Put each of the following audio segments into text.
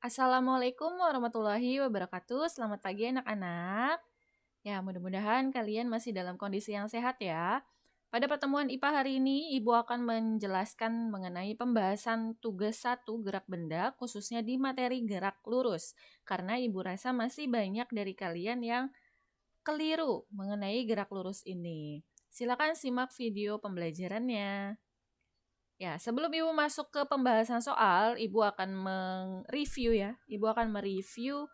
Assalamualaikum warahmatullahi wabarakatuh. Selamat pagi anak-anak. Ya, mudah-mudahan kalian masih dalam kondisi yang sehat ya. Pada pertemuan IPA hari ini, Ibu akan menjelaskan mengenai pembahasan tugas 1 gerak benda, khususnya di materi gerak lurus. Karena Ibu rasa masih banyak dari kalian yang keliru mengenai gerak lurus ini. Silakan simak video pembelajarannya. Ya, sebelum Ibu masuk ke pembahasan soal, Ibu akan mereview ya. Ibu akan mereview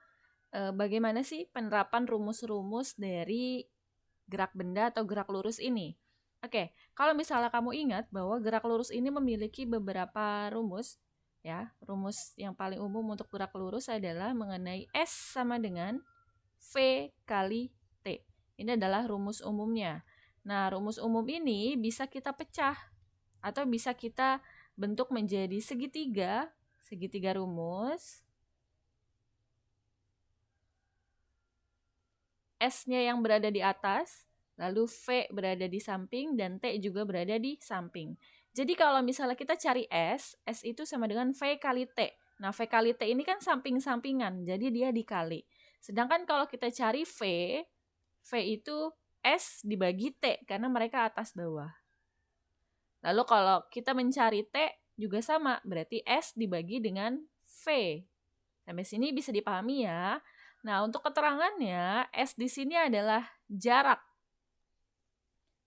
bagaimana sih penerapan rumus-rumus dari gerak benda atau gerak lurus ini. Oke, kalau misalnya kamu ingat bahwa gerak lurus ini memiliki beberapa rumus, ya. Rumus yang paling umum untuk gerak lurus adalah mengenai S sama dengan V kali T. Ini adalah rumus umumnya. Nah, rumus umum ini bisa kita pecah atau bisa kita bentuk menjadi segitiga rumus. S-nya yang berada di atas, lalu V berada di samping, dan T juga berada di samping. Jadi kalau misalnya kita cari S itu sama dengan V kali T. Nah, V kali T ini kan samping-sampingan, jadi dia dikali. Sedangkan kalau kita cari V itu S dibagi T, karena mereka atas bawah. Lalu kalau kita mencari T juga sama, berarti S dibagi dengan V. Sampai sini bisa dipahami ya. Nah, untuk keterangannya, S di sini adalah jarak.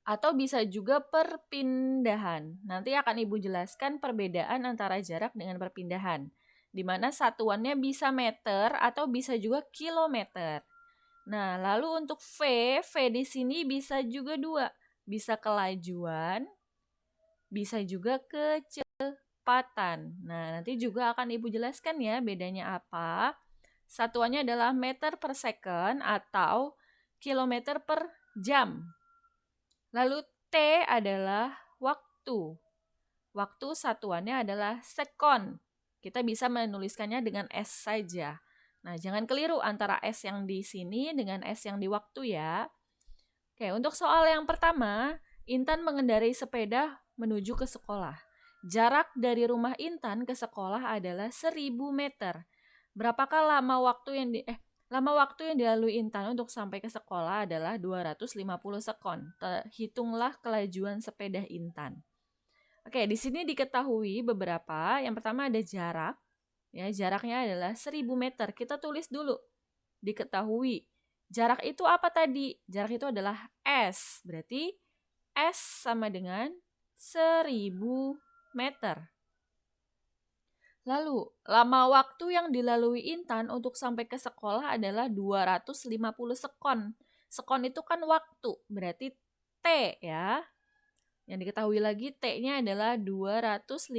Atau bisa juga perpindahan. Nanti akan Ibu jelaskan perbedaan antara jarak dengan perpindahan. Di mana satuannya bisa meter atau bisa juga kilometer. Nah, lalu untuk V di sini bisa juga dua. Bisa kelajuan, bisa juga kecepatan. Nah, nanti juga akan Ibu jelaskan ya bedanya apa. Satuannya adalah meter per second atau kilometer per jam. Lalu T adalah waktu. Waktu satuannya adalah sekon. Kita bisa menuliskannya dengan S saja. Nah, jangan keliru antara S yang di sini dengan S yang di waktu ya. Oke, untuk soal yang pertama, Intan mengendarai sepeda menuju ke sekolah. Jarak dari rumah Intan ke sekolah adalah 1000 meter. Berapakah lama waktu yang dilalui Intan untuk sampai ke sekolah adalah 250 sekon. Hitunglah kelajuan sepeda Intan. Oke, di sini diketahui beberapa. Yang pertama ada jarak. Ya, jaraknya adalah 1000 meter. Kita tulis dulu. Diketahui. Jarak itu apa tadi? Jarak itu adalah S. Berarti S sama dengan 1000 meter. Lalu, lama waktu yang dilalui Intan untuk sampai ke sekolah adalah 250 sekon. Sekon itu kan waktu, berarti T ya. Yang diketahui lagi T-nya adalah 250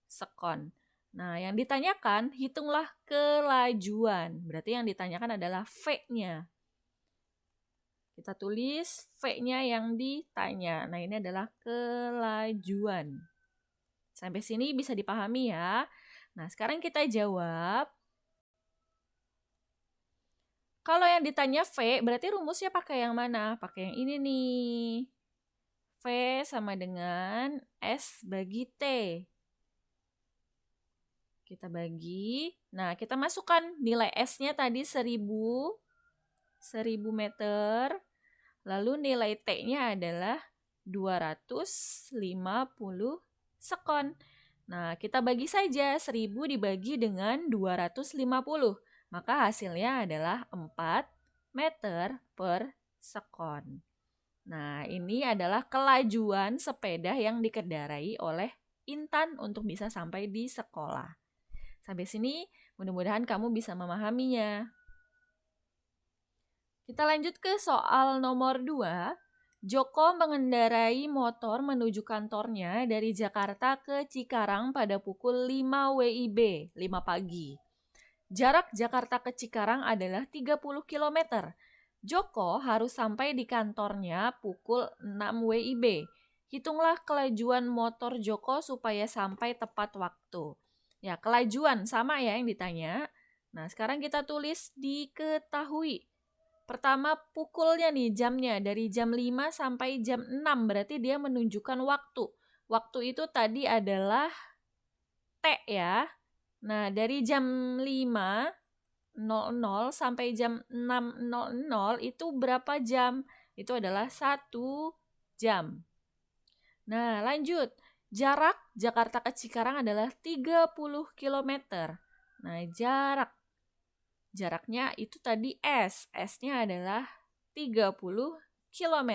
sekon. Nah, yang ditanyakan, hitunglah kelajuan. Berarti yang ditanyakan adalah V-nya. Kita tulis V-nya yang ditanya. Nah, ini adalah kelajuan. Sampai sini bisa dipahami ya. Nah, sekarang kita jawab. Kalau yang ditanya V, berarti rumusnya pakai yang mana? Pakai yang ini nih. V sama dengan S bagi T. Kita bagi. Nah, kita masukkan nilai S-nya tadi 1000 meter. Lalu nilai T-nya adalah 250 sekon. Nah, kita bagi saja 1000 dibagi dengan 250. Maka hasilnya adalah 4 meter per sekon. Nah, ini adalah kelajuan sepeda yang dikendarai oleh Intan untuk bisa sampai di sekolah. Sampai sini, mudah-mudahan kamu bisa memahaminya. Kita lanjut ke soal nomor 2. Joko mengendarai motor menuju kantornya dari Jakarta ke Cikarang pada pukul 5 WIB, 5 pagi. Jarak Jakarta ke Cikarang adalah 30 km. Joko harus sampai di kantornya pukul 6 WIB. Hitunglah kelajuan motor Joko supaya sampai tepat waktu. Ya, kelajuan sama ya yang ditanya. Nah, sekarang kita tulis diketahui. Pertama pukulnya nih jamnya dari jam 5 sampai jam 6 berarti dia menunjukkan waktu. Waktu itu tadi adalah T ya. Nah, dari jam 5.00 sampai jam 6.00 itu berapa jam? Itu adalah 1 jam. Nah, lanjut. Jarak Jakarta ke Cikarang adalah 30 km. Nah, jaraknya itu tadi S. S-nya adalah 30 km.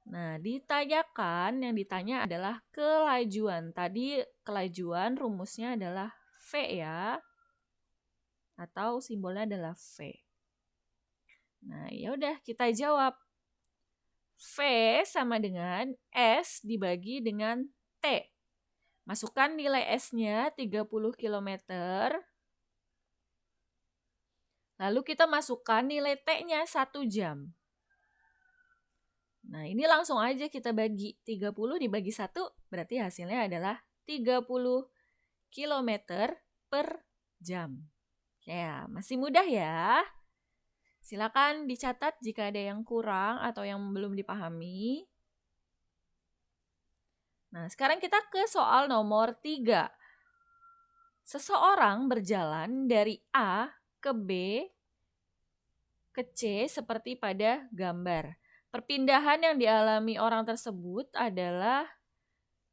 Nah, yang ditanya adalah kelajuan. Tadi kelajuan rumusnya adalah V ya. Atau simbolnya adalah V. Nah, ya udah kita jawab. V sama dengan S dibagi dengan T. Masukkan nilai S-nya 30 km. Lalu kita masukkan nilai T-nya 1 jam. Nah, ini langsung aja kita bagi. 30 dibagi 1 berarti hasilnya adalah 30 km per jam. Ya, masih mudah ya. Silakan dicatat jika ada yang kurang atau yang belum dipahami. Nah, sekarang kita ke soal nomor 3. Seseorang berjalan dari A ke B ke C seperti pada gambar. Perpindahan yang dialami orang tersebut adalah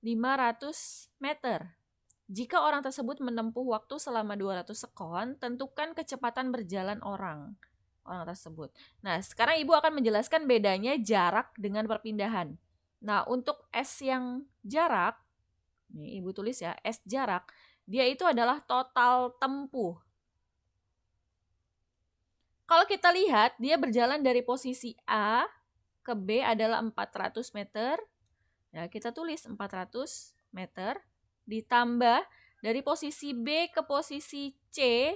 500 meter. Jika orang tersebut menempuh waktu selama 200 sekon, tentukan kecepatan berjalan orang tersebut. Nah, sekarang Ibu akan menjelaskan bedanya jarak dengan perpindahan. Nah, untuk S yang jarak, nih Ibu tulis ya, S jarak, dia itu adalah total tempuh. Kalau kita lihat, dia berjalan dari posisi A ke B adalah 400 meter. Ya, kita tulis 400 meter. Ditambah dari posisi B ke posisi C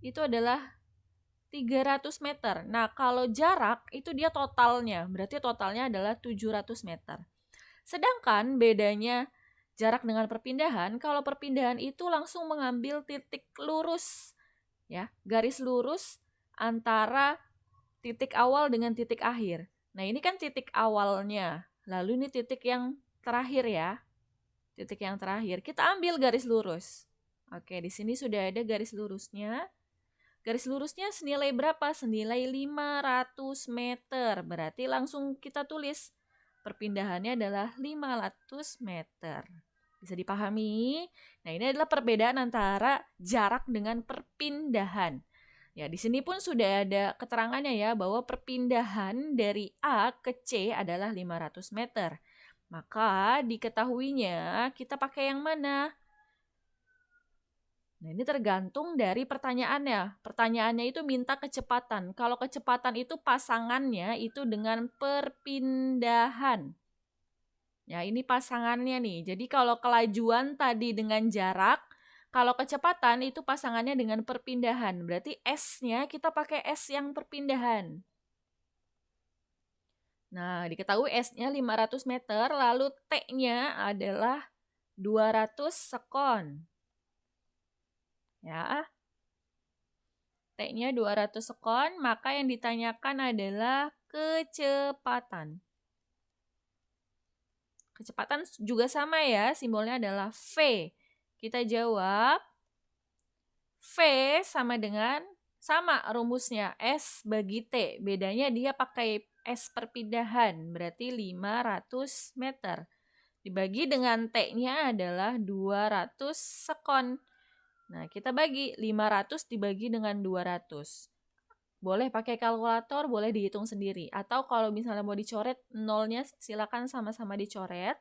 itu adalah 300 meter. Nah, kalau jarak itu dia totalnya. Berarti totalnya adalah 700 meter. Sedangkan bedanya jarak dengan perpindahan, kalau perpindahan itu langsung mengambil titik lurus. Ya, garis lurus antara titik awal dengan titik akhir. Nah, ini kan titik awalnya. Lalu ini titik yang terakhir ya. Titik yang terakhir. Kita ambil garis lurus. Oke, di sini sudah ada garis lurusnya. Garis lurusnya senilai berapa? Senilai 500 meter. Berarti langsung kita tulis. Perpindahannya adalah 500 meter. Bisa dipahami? Nah, ini adalah perbedaan antara jarak dengan perpindahan. Ya, di sini pun sudah ada keterangannya ya bahwa perpindahan dari A ke C adalah 500 meter. Maka diketahuinya kita pakai yang mana? Nah, ini tergantung dari pertanyaannya. Pertanyaannya itu minta kecepatan. Kalau kecepatan itu pasangannya itu dengan perpindahan. Ya, ini pasangannya nih. Jadi kalau kelajuan tadi dengan jarak, kalau kecepatan itu pasangannya dengan perpindahan. Berarti S-nya kita pakai S yang perpindahan. Nah, diketahui S-nya 500 meter, lalu T-nya adalah 200 sekon. Ya. T-nya 200 sekon, maka yang ditanyakan adalah kecepatan. Kecepatan juga sama ya, simbolnya adalah V. Kita jawab V sama rumusnya S bagi T. Bedanya dia pakai S perpindahan, berarti 500 meter. Dibagi dengan T-nya adalah 200 sekon. Nah, kita bagi 500 dibagi dengan 200. Boleh pakai kalkulator, boleh dihitung sendiri. Atau kalau misalnya mau dicoret, nolnya silakan sama-sama dicoret.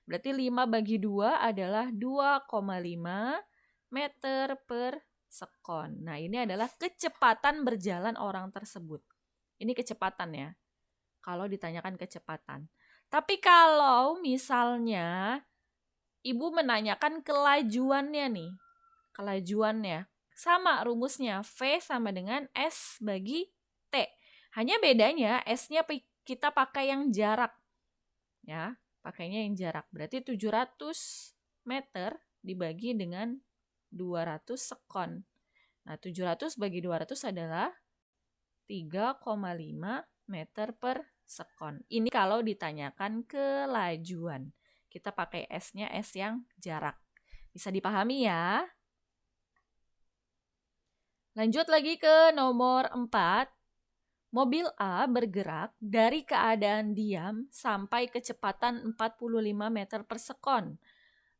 Berarti 5 bagi 2 adalah 2,5 meter per sekon. Nah, ini adalah kecepatan berjalan orang tersebut. Ini kecepatan ya, kalau ditanyakan kecepatan. Tapi kalau misalnya Ibu menanyakan kelajuannya nih, kelajuannya. Sama rumusnya, V sama dengan S bagi T. Hanya bedanya S-nya kita pakai yang jarak. Ya, pakainya yang jarak. Berarti 700 meter dibagi dengan 200 sekon. Nah, 700 bagi 200 adalah 3,5 meter per sekon. Ini kalau ditanyakan kelajuan. Kita pakai S-nya S yang jarak. Bisa dipahami ya? Lanjut lagi ke nomor 4. Mobil A bergerak dari keadaan diam sampai kecepatan 45 meter per sekon.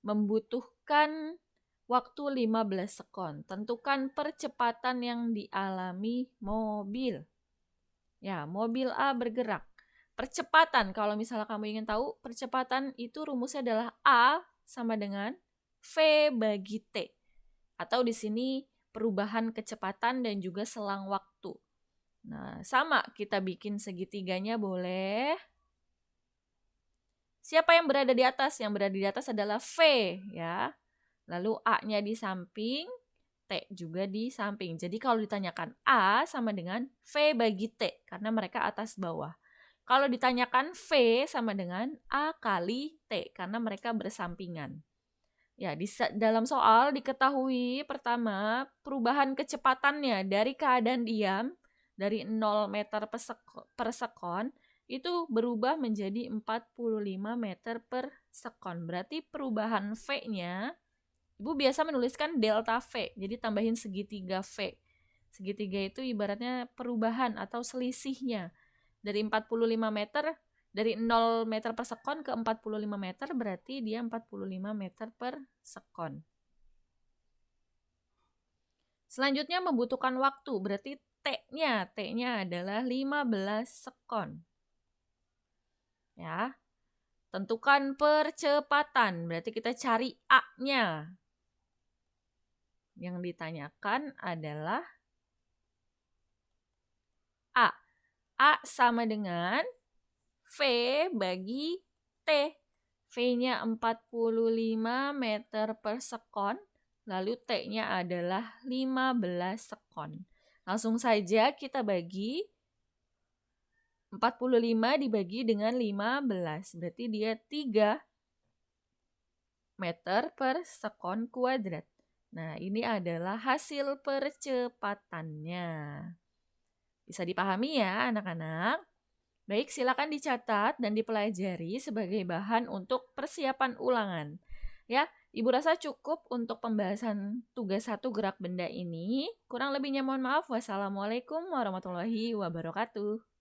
Membutuhkan waktu 15 sekon. Tentukan percepatan yang dialami mobil. Ya, mobil A bergerak. Percepatan, kalau misalnya kamu ingin tahu, percepatan itu rumusnya adalah A sama dengan V bagi T. Atau di sini perubahan kecepatan dan juga selang waktu. Nah, sama kita bikin segitiganya boleh. Siapa yang berada di atas? Yang berada di atas adalah V ya. Lalu A-nya di samping, T juga di samping. Jadi kalau ditanyakan A sama dengan V bagi T karena mereka atas bawah. Kalau ditanyakan V sama dengan A kali T karena mereka bersampingan. Ya, dalam soal diketahui pertama perubahan kecepatannya dari keadaan diam dari 0 meter per sekon itu berubah menjadi 45 meter per sekon. Berarti perubahan V-nya, Ibu biasa menuliskan delta V, jadi tambahin segitiga V. Segitiga itu ibaratnya perubahan atau selisihnya. Dari 45 meter, dari 0 meter per sekon ke 45 meter berarti dia 45 meter per sekon. Selanjutnya membutuhkan waktu, berarti T-nya adalah 15 sekon. Ya. Tentukan percepatan, berarti kita cari A-nya. Yang ditanyakan adalah A. A sama dengan V bagi T. V-nya 45 meter per sekon, lalu T-nya adalah 15 sekon. Langsung saja kita bagi 45 dibagi dengan 15, berarti dia 3 meter per sekon kuadrat. Nah, ini adalah hasil percepatannya. Bisa dipahami ya anak-anak? Baik, silakan dicatat dan dipelajari sebagai bahan untuk persiapan ulangan. Ya, Ibu rasa cukup untuk pembahasan tugas 1 gerak benda ini. Kurang lebihnya mohon maaf. Wassalamualaikum warahmatullahi wabarakatuh.